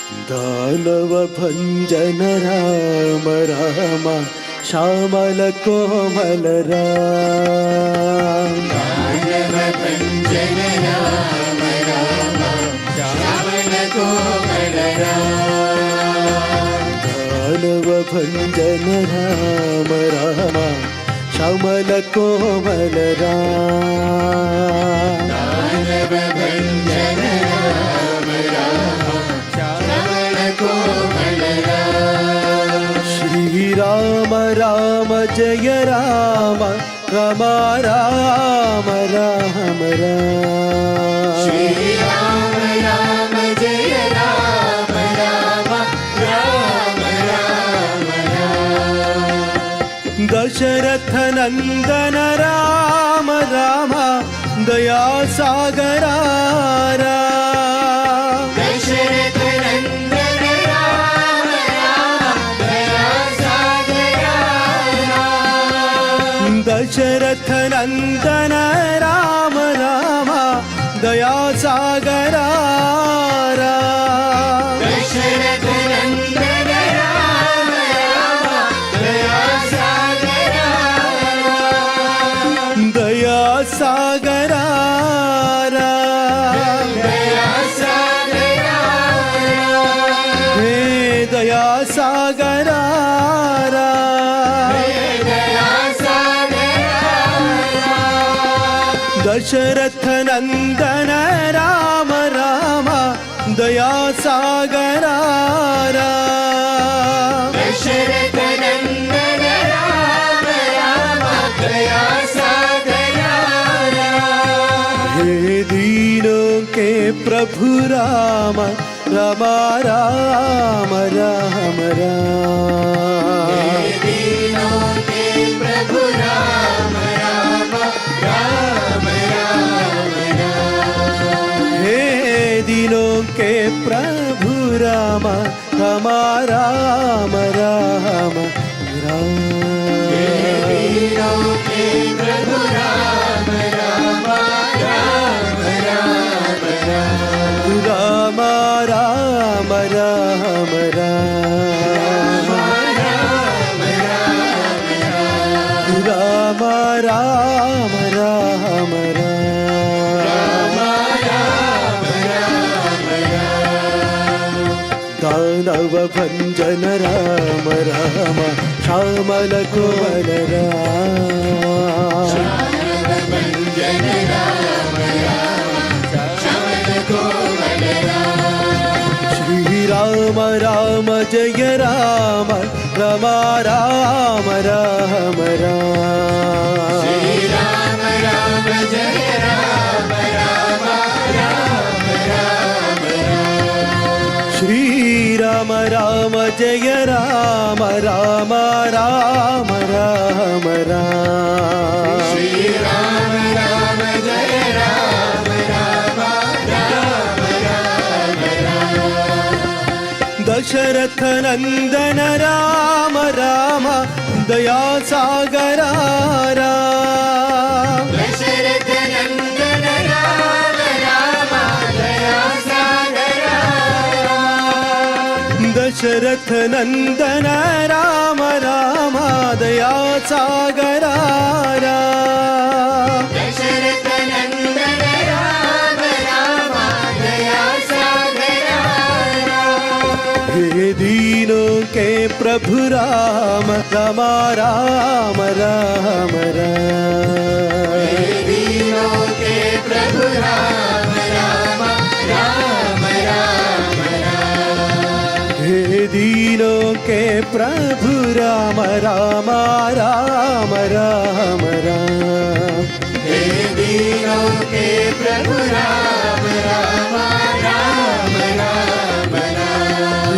दानव भंजन राम राम श्यामल कोमल राम। दानव भंजन राम राम श्यामल कोमल राम। दानव भंजन राम राम श्यामल कोमल राम। दानव भंजन राम राम श्यामल कोमल राम। श्री राम राम जय राम राम राम राम राम। श्री राम राम जय राम राम राम राम राम। दशरथ नंदन राम राम दया सागरा राम। दशरथ नंदन राम राम दया सागरा राम। दशरथ नंदन राम राम दया सागरा राम। दशरथ नंदन राम राम दया सागरा राम। दया सागरा राम। दया सागरा राम। हे दया सागरा राम। दया सागरा राम। दशरथ नंदन राम राम दया सागरा राम। दशरथ नंदन राम राम दया सागरा राम। हे दीनों के प्रभु राम राम राम राम राम। दीनों के प्रभु राम राम राम राम राम। हे दीनों के प्रभु राम राम राम राम राम। दीनों के प्रभु राम राम राम राम राम। राम राम राम राम। राम राम राम राम। दानव भंजन राम राम श्यामल कोमल राम। भंजन राम राम श्यामल कोमल राम। श्री राम राम जय राम राम राम राम राम। श्री राम राम जय राम राम राम राम राम। श्री राम राम जय राम राम राम राम राम। श्री राम राम जय राम राम राम राम राम। दशरथ नंदन राम राम दया सागरा राम। दशरथ नंदन राम राम दया सागरा राम। दशरथ नंदन राम राम दया सागरा राम। दशरथ नंदन राम राम दया सागरा राम। हे दीनों के प्रभु राम राम राम राम राम। दीनों के प्रभु राम राम राम राम राम। हे दीनों के प्रभु राम राम राम राम राम। हे दीनों के प्रभु राम राम राम राम राम।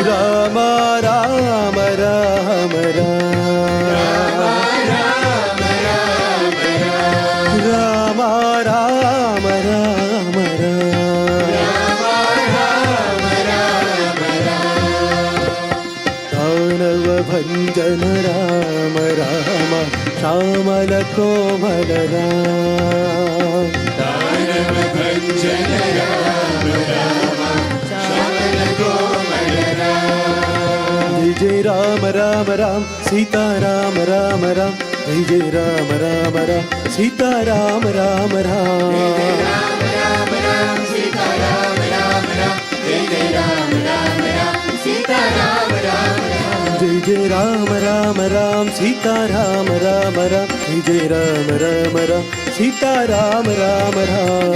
राम राम राम राम। राम राम राम राम। दानव भंजन राम राम श्यामल कोमल राम। दानव भंजन राम राम श्यामल कोमल जय राम राम राम सीता राम राम राम जय जय राम राम राम सीता राम राम राम राम राम राम सीता राम राम राम जय जय राम राम राम सीता राम राम राम जय जय राम राम राम सीता राम राम राम जय जय राम राम राम सीता राम राम राम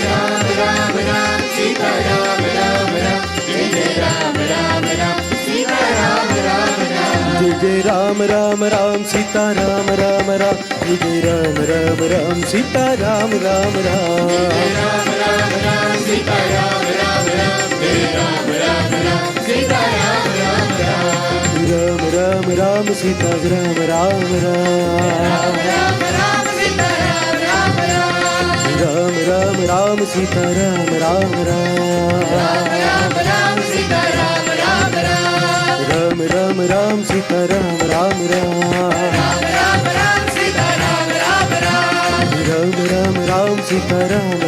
राम राम राम सीता राम राम राम जय जय राम राम राम सीता राम राम राम जय जय राम राम राम सीता राम राम राम जय जय राम राम राम सीता राम राम राम राम राम राम सीता राम राम राम जय राम राम राम सीता राम राम राम राम राम राम सीता राम राम राम राम राम सीता राम राम राम राम राम राम सीता राम राम राम राम राम सीता राम राम राम राम राम राम सीता राम राम राम राम राम सीता राम राम राम राम राम राम सीता राम